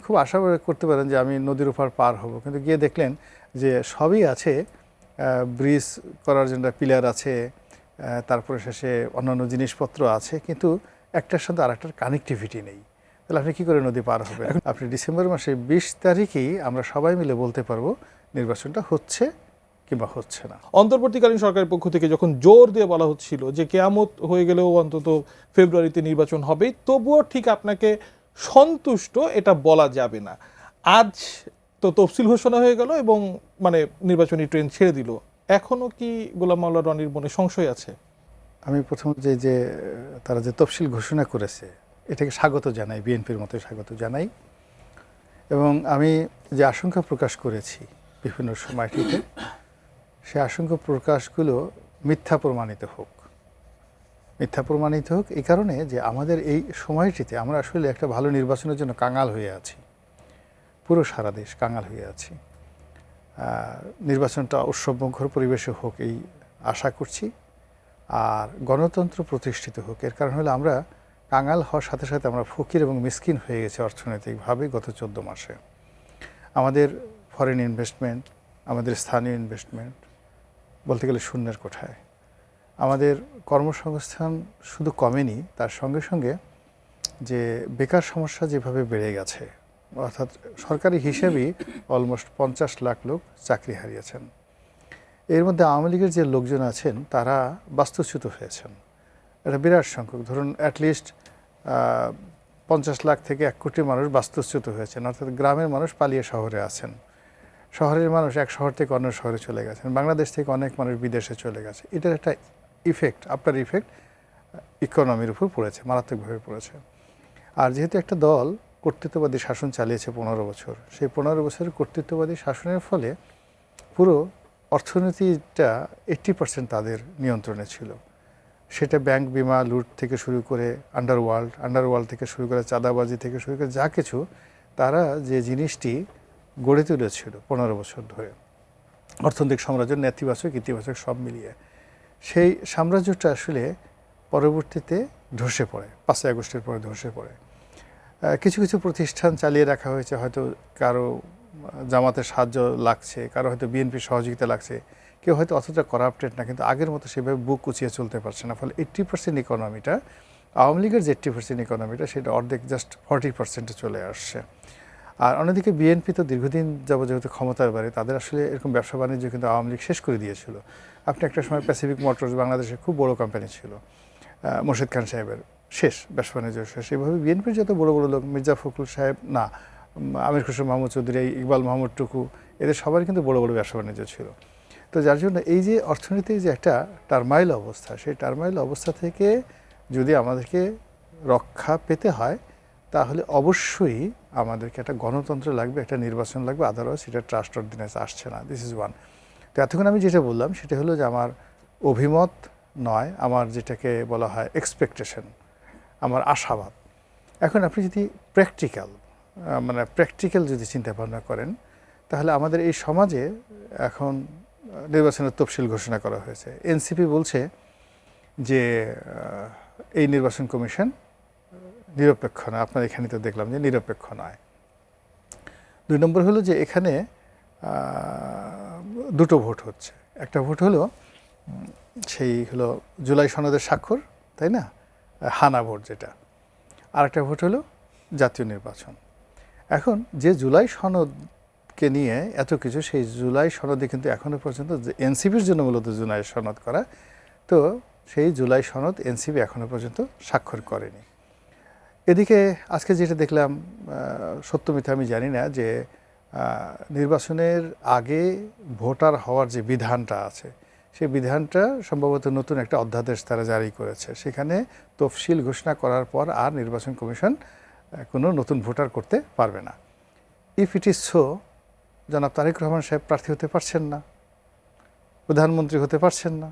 খুব আশা করতে পারেন যে আমি নদীর ওপার পার হব, কিন্তু গিয়ে দেখলেন যে সবই আছে, ব্রিজ করার জন্য পিলার আছে, তারপরে শেষে অন্যান্য জিনিসপত্র আছে, কিন্তু একটার সাথে আরেকটার কানেক্টিভিটি নেই। তাহলে আপনি কী করে নদী পার হবেন? আপনি ডিসেম্বর মাসে 20 তারিখেই আমরা সবাই মিলে বলতে পারবো নির্বাচনটা হচ্ছে কিংবা হচ্ছে না। অন্তর্বর্তীকালীন সরকারের পক্ষ থেকে যখন জোর দিয়ে বলা হচ্ছিল যে কেয়ামত হয়ে গেলেও অন্তত ফেব্রুয়ারিতে নির্বাচন হবে, তবুও ঠিক আপনাকে সন্তুষ্ট এটা বলা যাবে না। আজ তো তফসিল ঘোষণা হয়ে গেল এবং মানে নির্বাচনী ট্রেন ছেড়ে দিল, এখনো কি গোলাম মাওলা রনির মনে সংশয় আছে? আমি প্রথম যে তারা যে তফসিল ঘোষণা করেছে এটাকে স্বাগত জানাই, বিএনপির মতো স্বাগত জানাই, এবং আমি যে আশঙ্কা প্রকাশ করেছি বিভিন্ন সময়টিতে, সে আশঙ্কা প্রকাশগুলো মিথ্যা প্রমাণিত হোক। মিথ্যা প্রমাণিত হোক এই কারণে যে আমাদের এই সময়টিতে আমরা আসলে একটা ভালো নির্বাচনের জন্য কাঙাল হয়ে আছি, পুরো সারা দেশ কাঙাল হয়ে আছি। নির্বাচনটা উৎসবমুখর পরিবেশে হোক এই আশা করছি, আর গণতন্ত্র প্রতিষ্ঠিত হোক। এর কারণ হলো আমরা কাঙাল হওয়ার সাথে সাথে আমরা ফকির এবং মিসকিন হয়ে গেছি অর্থনৈতিকভাবে গত 14 মাসে। আমাদের ফরেন ইনভেস্টমেন্ট, আমাদের স্থানীয় ইনভেস্টমেন্ট বলতে গেলে শূন্যের কোঠায়। আমাদের কর্মসংস্থান শুধু কমেনি, তার সঙ্গে সঙ্গে যে বেকার সমস্যা যেভাবে বেড়ে গেছে, অর্থাৎ সরকারি হিসেবেই অলমোস্ট 50 লাখ লোক চাকরি হারিয়েছেন। এর মধ্যে আওয়ামী লীগের যে লোকজন আছেন তারা বাস্তুচ্যুত হয়েছেন, এটা বিরাট সংখ্যক। ধরুন অ্যাটলিস্ট 50 লাখ থেকে 1 কোটি মানুষ বাস্তুচ্যুত হয়েছেন, অর্থাৎ গ্রামের মানুষ পালিয়ে শহরে আছেন, শহরের মানুষ এক শহর থেকে অন্য শহরে চলে গেছেন, বাংলাদেশ থেকে অনেক মানুষ বিদেশে চলে গেছে। এটার একটা ইফেক্ট, আফটার ইফেক্ট ইকোনমির উপর পড়েছে, মারাত্মকভাবে পড়েছে। আর যেহেতু একটা দল কর্তৃত্ববাদী শাসন চালিয়েছে 15 বছর, সেই 15 বছরের কর্তৃত্ববাদী শাসনের ফলে পুরো অর্থনীতিটা 80% তাদের নিয়ন্ত্রণে ছিল। সেটা ব্যাংক, বিমা, লুট থেকে শুরু করে আন্ডারওয়ার্ল্ড থেকে শুরু করে চাঁদাবাজি থেকে শুরু করে যা কিছু, তারা যে জিনিসটি গড়ে তুলেছিল 15 বছর ধরে, অর্থনৈতিক সাম্রাজ্য, নেতিবাচক ইতিবাচক সব মিলিয়ে, সেই সাম্রাজ্যটা আসলে পরবর্তীতে ধসে পড়ে, 5ই আগস্টের পরে ধসে পড়ে। কিছু কিছু প্রতিষ্ঠান চালিয়ে রাখা হয়েছে, হয়তো কারো জামাতের সাহায্য লাগছে, কারো হয়তো বিএনপির সহযোগিতা লাগছে, কেউ হয়তো অতটা করাপ্টেড না, কিন্তু আগের মতো সেভাবে বুক উঁচিয়ে চলতে পারছে না। ফলে 80% ইকোনমিটা, আওয়ামী লীগের যে 80% ইকোনমিটা, সেটা অর্ধেক জাস্ট 40%-এ চলে আসছে। আর অন্যদিকে বিএনপি তো দীর্ঘদিন যেহেতু ক্ষমতার বাড়ি, তাদের আসলে এরকম ব্যবসা বাণিজ্য কিন্তু আওয়ামী লীগ শেষ করে দিয়েছিল। আপনি একটা সময় প্যাসিফিক মোটরস বাংলাদেশের খুব বড় কোম্পানি ছিল, মোর্শেদ খান সাহেবের, শেষ, ব্যবসা বাণিজ্য শেষ। এইভাবে বিএনপির যত বড় বড় লোক, মির্জা ফখরুল সাহেব, না আমির খসরু মাহমুদ চৌধুরী, ইকবাল মাহমুদ টুকু, এদের সবার কিন্তু বড় বড় ব্যবসা বাণিজ্য ছিল। তো যার জন্য এই যে অর্থনীতির যে একটা টার্মাইল অবস্থা, সেই টার্মাইল অবস্থা থেকে যদি আমাদেরকে রক্ষা পেতে হয়, তাহলে অবশ্যই আমাদেরকে একটা গণতন্ত্র লাগবে, একটা নির্বাচন লাগবে, আদারওয়াইজ সেটা ট্রাস্ট অর্ডিন্যান্স আসছে না। This is one. তো এতক্ষণ আমি যেটা বললাম সেটা হলো যে আমার অভিমত নয়, আমার যেটাকে বলা হয় এক্সপেকটেশন, আমার আশাবাদ। এখন আপনি যদি প্র্যাকটিক্যাল যদি চিন্তা ভাবনা করেন, তাহলে আমাদের এই সমাজে এখন নির্বাচনের তফসিল ঘোষণা করা হয়েছে। এনসিপি বলছে যে এই নির্বাচন কমিশন নিরপেক্ষ নয়। আপনার এখানে তো দেখলাম যে নিরপেক্ষ নয়। 2 নম্বর হলো যে এখানে 2টো ভোট হচ্ছে। একটা ভোট হলো সেই হলো জুলাই সনদের স্বাক্ষর, তাই না, হানা ভোট যেটা। আরেকটা ভোট হলো জাতীয় নির্বাচন। এখন যে জুলাই সনদকে নিয়ে এত কিছু, সেই জুলাই সনদে কিন্তু এখনও পর্যন্ত এনসিপির জন্য মূলত জুলাই সনদ করা, তো সেই জুলাই সনদ এনসিপি এখনও পর্যন্ত স্বাক্ষর করেনি। এদিকে আজকে যেটা দেখলাম, সত্য মিথ্যা আমি জানি না, যে নির্বাচনের আগে ভোটার হওয়ার যে বিধানটা আছে, সেই বিধানটা সম্ভবত নতুন একটা অধ্যাদেশ তারা জারি করেছে। সেখানে তফসিল ঘোষণা করার পর আর নির্বাচন কমিশন কোনো নতুন ভোটার করতে পারবে না। ইফ ইট ইজ সো, জনাব তারেক রহমান সাহেব প্রার্থী হতে পারছেন না, প্রধানমন্ত্রী হতে পারছেন না,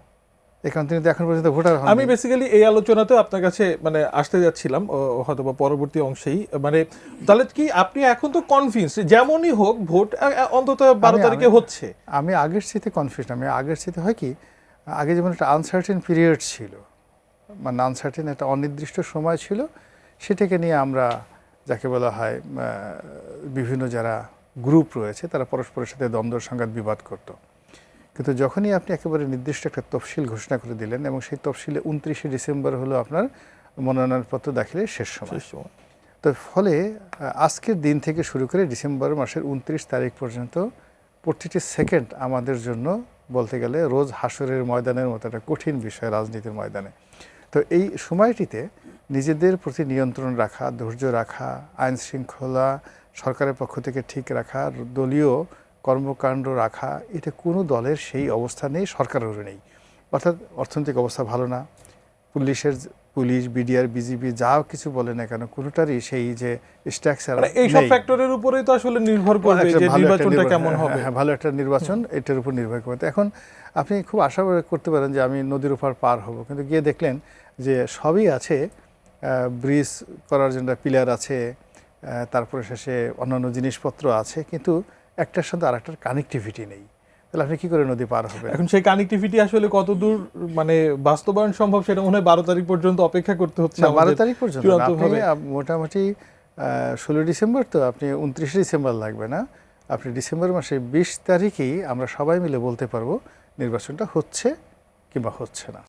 এখান থেকে এখন পর্যন্ত ভোটার হন। আমি বেসিক্যালি এই আলোচনাতেও আপনার কাছে মানে আসতে যাচ্ছিলাম, হয়তো বা পরবর্তী অংশেই। মানে তাহলে কি আপনি এখন তো কনফিউজ, যেমনই হোক ভোট অন্তত 12 তারিখে হচ্ছে? আমি আগের সাথে কনফিউজ। আমি আগের সাথে হয় কি, আগে যেমন একটা আনসার্টেন পিরিয়ড ছিল, মানে আনসার্টেন একটা অনির্দিষ্ট সময় ছিল, সেটাকে নিয়ে আমরা যাকে বলা হয় বিভিন্ন যারা গ্রুপ রয়েছে তারা পরস্পরের সাথে দ্বন্দ্ব সংঘাত বিবাদ করত। কিন্তু যখনই আপনি একেবারে নির্দিষ্ট একটা তফসিল ঘোষণা করে দিলেন এবং সেই তফসিলে 29শে ডিসেম্বর হলো আপনার মনোনয়নপত্র দাখিলের শেষ সময়, তো ফলে আজকের দিন থেকে শুরু করে ডিসেম্বর মাসের 29 তারিখ পর্যন্ত প্রতিটি সেকেন্ড আমাদের জন্য বলতে গেলে রোজ হাসরের ময়দানের মতো একটা কঠিন বিষয় রাজনীতির ময়দানে। তো এই সময়টিতে নিজেদের প্রতি নিয়ন্ত্রণ রাখা, ধৈর্য রাখা, আইন শৃঙ্খলা সরকারের পক্ষ থেকে ঠিক রাখা, দলীয় কর্মকাণ্ড রাখা, এটা কোনো দলের সেই অবস্থা নেই, সরকারেরও নেই। অর্থাৎ অর্থনৈতিক অবস্থা ভালো না, পুলিশ, বিডিআর, বিজিবি যা কিছু বলে না কেন কোনোটারই সেই যে স্ট্রাকচার, এই সব ফ্যাক্টরের উপরেই তো আসলে নির্ভর করবে যে নির্বাচনটা কেমন হবে। হ্যাঁ, ভালো একটা নির্বাচন এটার উপর নির্ভর করবে। এখন আপনি খুব আশা করতে পারেন যে আমি নদীর উপর পার হব, কিন্তু গিয়ে দেখলেন যে সবই আছে, ব্রিজ করার জন্য পিলার আছে, তারপরে শেষে অন্যান্য জিনিসপত্র আছে, কিন্তু একটার সাথে আরেকটার কানেক্টিভিটি নেই। তাহলে আপনি কি করে নদী পার হবেন? এখন সেই কানেক্টিভিটি আসলে কতদূর মানে বাস্তবায়ন সম্ভব সেটা মনে হয় 12 তারিখ পর্যন্ত অপেক্ষা করতে হচ্ছে। 12 তারিখ পর্যন্ত আপনি মোটামুটি 16 ডিসেম্বর, তো আপনি 29 ডিসেম্বর লাগবে না, আপনি ডিসেম্বর মাসে 20 তারিখেই আমরা সবাই মিলে বলতে পারবো নির্বাচনটা হচ্ছে কিংবা হচ্ছে না।